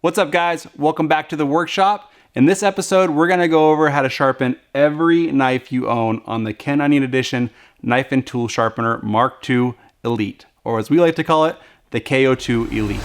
What's up guys? Welcome back to the workshop. In this episode, we're gonna go over how to sharpen every knife you own on the Ken Onion Edition Knife and Tool Sharpener Mk.2 Elite, or as we like to call it, the KO2 Elite.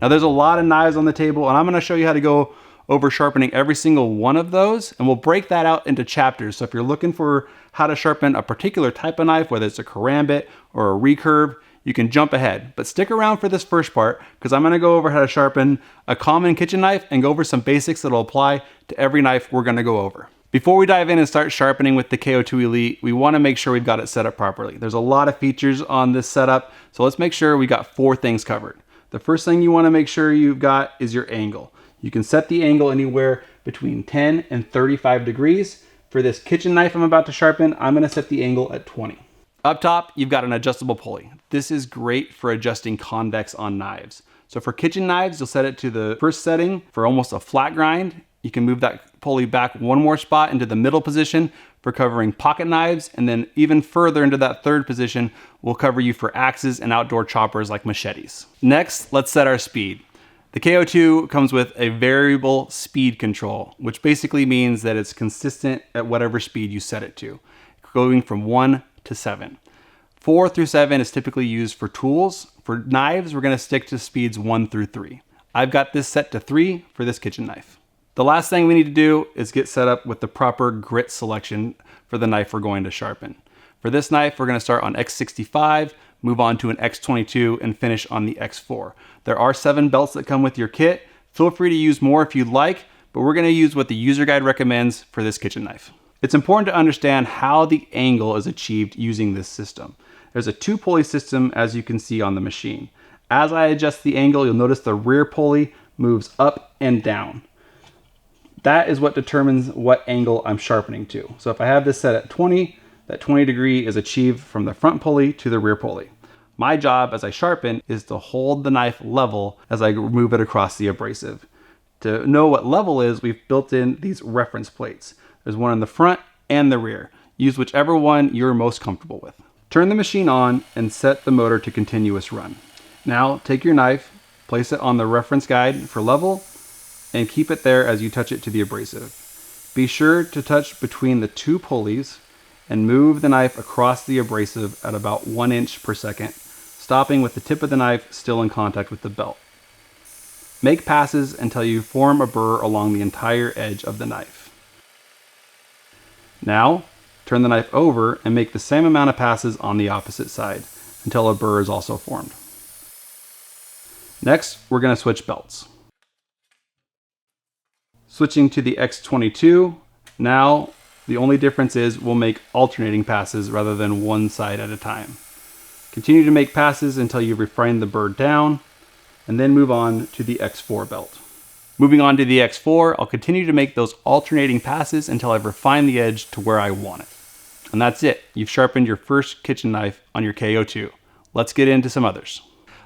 Now there's a lot of knives on the table and I'm gonna show you how to go over sharpening every single one of those, and we'll break that out into chapters. So if you're looking for how to sharpen a particular type of knife, whether it's a karambit or a recurve, you can jump ahead. But stick around for this first part because I'm gonna go over how to sharpen a common kitchen knife and go over some basics that'll apply to every knife we're gonna go over. Before we dive in and start sharpening with the KO2 Elite, we wanna make sure we've got it set up properly. There's a lot of features on this setup, so let's make sure we got 4 things covered. The first thing you wanna make sure you've got is your angle. You can set the angle anywhere between 10 and 35 degrees. For this kitchen knife I'm about to sharpen, I'm gonna set the angle at 20. Up top, you've got an adjustable pulley. This is great for adjusting convex on knives. So for kitchen knives, you'll set it to the first setting for almost a flat grind. You can move that pulley back one more spot into the middle position for covering pocket knives, and then even further into that third position will cover you for axes and outdoor choppers like machetes. Next, let's set our speed. The KO2 comes with a variable speed control, which basically means that it's consistent at whatever speed you set it to, going from 1 to 7. 4 through 7 is typically used for tools. For knives, we're gonna stick to speeds 1 through 3. I've got this set to 3 for this kitchen knife. The last thing we need to do is get set up with the proper grit selection for the knife we're going to sharpen. For this knife, we're gonna start on X65, move on to an X22, and finish on the X4. There are 7 belts that come with your kit. Feel free to use more if you'd like, but we're gonna use what the user guide recommends for this kitchen knife. It's important to understand how the angle is achieved using this system. There's a 2 pulley system as you can see on the machine. As I adjust the angle, you'll notice the rear pulley moves up and down. That is what determines what angle I'm sharpening to. So if I have this set at 20, that 20 degree is achieved from the front pulley to the rear pulley. My job as I sharpen is to hold the knife level as I move it across the abrasive. To know what level is, we've built in these reference plates. There's one in the front and the rear. Use whichever one you're most comfortable with. Turn the machine on and set the motor to continuous run. Now take your knife, place it on the reference guide for level, and keep it there as you touch it to the abrasive. Be sure to touch between the 2 pulleys and move the knife across the abrasive at about 1 inch per second, stopping with the tip of the knife still in contact with the belt. Make passes until you form a burr along the entire edge of the knife. Now, turn the knife over and make the same amount of passes on the opposite side until a burr is also formed. Next, we're going to switch belts. Switching to the X22, now the only difference is we'll make alternating passes rather than one side at a time. Continue to make passes until you've refined the burr down, and then move on to the X4 belt. Moving on to the X4, I'll continue to make those alternating passes until I've refined the edge to where I want it. And that's it. You've sharpened your first kitchen knife on your KO2. Let's get into some others.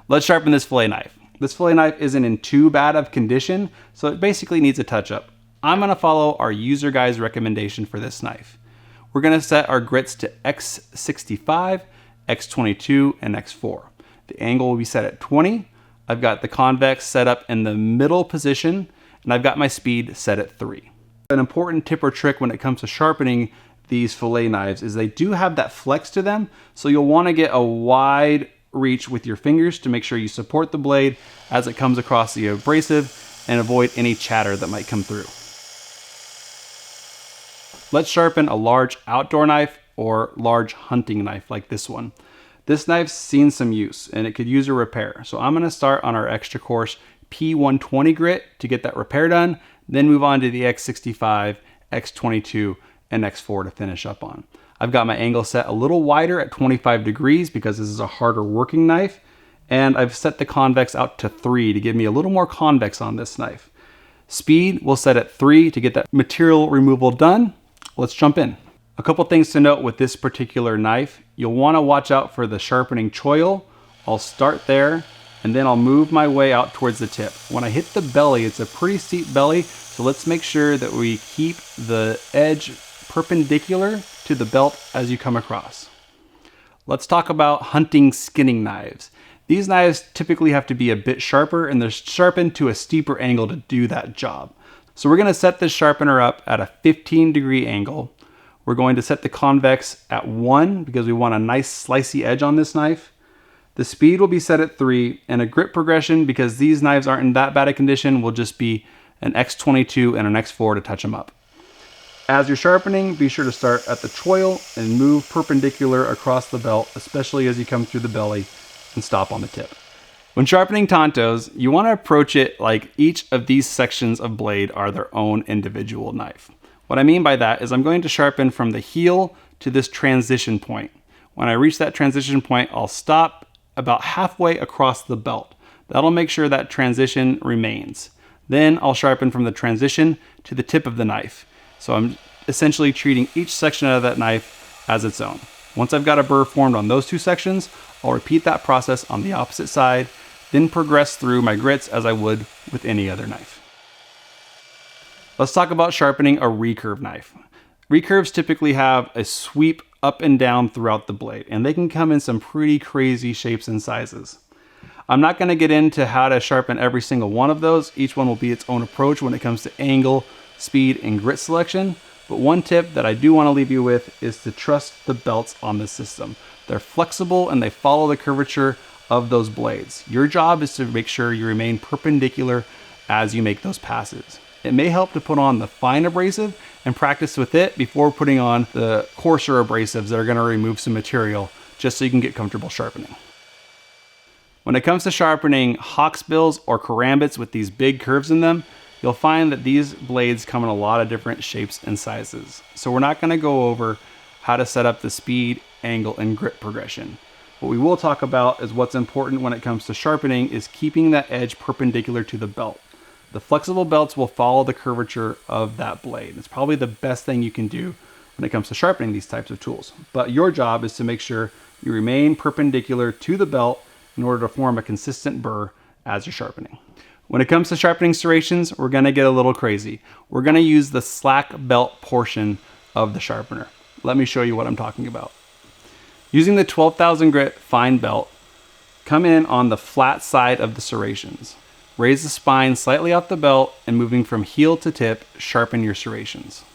Let's sharpen this fillet knife. This fillet knife isn't in too bad of condition, so it basically needs a touch-up. I'm gonna follow our user guide's recommendation for this knife. We're gonna set our grits to X65, X22, and X4. The angle will be set at 20. I've got the convex set up in the middle position, and I've got my speed set at 3. An important tip or trick when it comes to sharpening these fillet knives is they do have that flex to them, so you'll wanna get a wide reach with your fingers to make sure you support the blade as it comes across the abrasive and avoid any chatter that might come through. Let's sharpen a large outdoor knife or large hunting knife like this one. This knife's seen some use and it could use a repair. So I'm gonna start on our extra coarse P120 grit to get that repair done, then move on to the X65, X22, and X4 to finish up on. I've got my angle set a little wider at 25 degrees because this is a harder working knife, and I've set the convex out to 3 to give me a little more convex on this knife. Speed we'll set at 3 to get that material removal done. Let's jump in. A couple things to note with this particular knife. You'll want to watch out for the sharpening choil. I'll start there and then I'll move my way out towards the tip. When I hit the belly, it's a pretty steep belly, so let's make sure that we keep the edge perpendicular to the belt as you come across. Let's talk about hunting skinning knives. These knives typically have to be a bit sharper and they're sharpened to a steeper angle to do that job. So we're going to set this sharpener up at a 15-degree angle. We're going to set the convex at 1 because we want a nice slicey edge on this knife. The speed will be set at 3, and a grip progression, because these knives aren't in that bad a condition, will just be an X22 and an X4 to touch them up. As you're sharpening, be sure to start at the choil and move perpendicular across the belt, especially as you come through the belly, and stop on the tip. When sharpening Tantos, you want to approach it like each of these sections of blade are their own individual knife. What I mean by that is I'm going to sharpen from the heel to this transition point. When I reach that transition point, I'll stop about halfway across the belt. That'll make sure that transition remains. Then I'll sharpen from the transition to the tip of the knife. So I'm essentially treating each section of that knife as its own. Once I've got a burr formed on those two sections, I'll repeat that process on the opposite side, then progress through my grits as I would with any other knife. Let's talk about sharpening a recurve knife. Recurves typically have a sweep up and down throughout the blade, and they can come in some pretty crazy shapes and sizes. I'm not going to get into how to sharpen every single one of those. Each one will be its own approach when it comes to angle, speed, and grit selection. But one tip that I do want to leave you with is to trust the belts on the system. They're flexible and they follow the curvature of those blades. Your job is to make sure you remain perpendicular as you make those passes. It may help to put on the fine abrasive and practice with it before putting on the coarser abrasives that are going to remove some material, just so you can get comfortable sharpening. When it comes to sharpening hawksbills or karambits with these big curves in them, you'll find that these blades come in a lot of different shapes and sizes. So we're not going to go over how to set up the speed, angle, and grip progression. What we will talk about is what's important when it comes to sharpening is keeping that edge perpendicular to the belt. The flexible belts will follow the curvature of that blade. It's probably the best thing you can do when it comes to sharpening these types of tools. But your job is to make sure you remain perpendicular to the belt in order to form a consistent burr as you're sharpening. When it comes to sharpening serrations, we're gonna get a little crazy. We're gonna use the slack belt portion of the sharpener. Let me show you what I'm talking about. Using the 12,000 grit fine belt, come in on the flat side of the serrations. Raise the spine slightly off the belt, and moving from heel to tip, sharpen your serrations.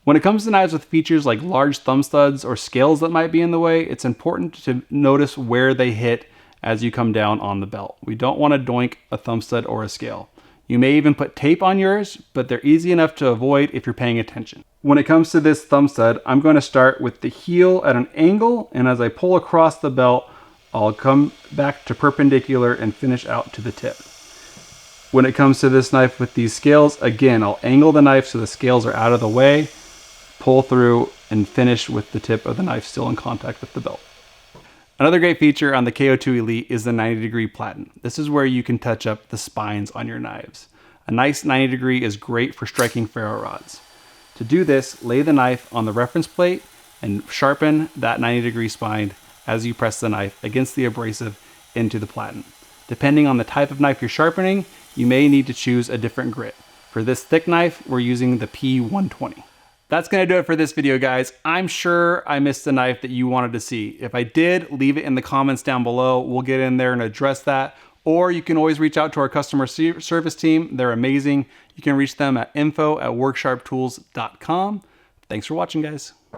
When it comes to knives with features like large thumb studs or scales that might be in the way, it's important to notice where they hit as you come down on the belt. We don't want to doink a thumb stud or a scale. You may even put tape on yours, but they're easy enough to avoid if you're paying attention. When it comes to this thumb stud, I'm going to start with the heel at an angle, and as I pull across the belt, I'll come back to perpendicular and finish out to the tip. When it comes to this knife with these scales, again, I'll angle the knife so the scales are out of the way, pull through, and finish with the tip of the knife still in contact with the belt. Another great feature on the KO2 Elite is the 90-degree platen. This is where you can touch up the spines on your knives. A nice 90 degree is great for striking ferro rods. To do this, lay the knife on the reference plate and sharpen that 90-degree spine as you press the knife against the abrasive into the platen. Depending on the type of knife you're sharpening, you may need to choose a different grit. For this thick knife, we're using the P120. That's gonna do it for this video, guys. I'm sure I missed a knife that you wanted to see. If I did, leave it in the comments down below. We'll get in there and address that. Or you can always reach out to our customer service team. They're amazing. You can reach them at info@worksharptools.com. Thanks for watching, guys.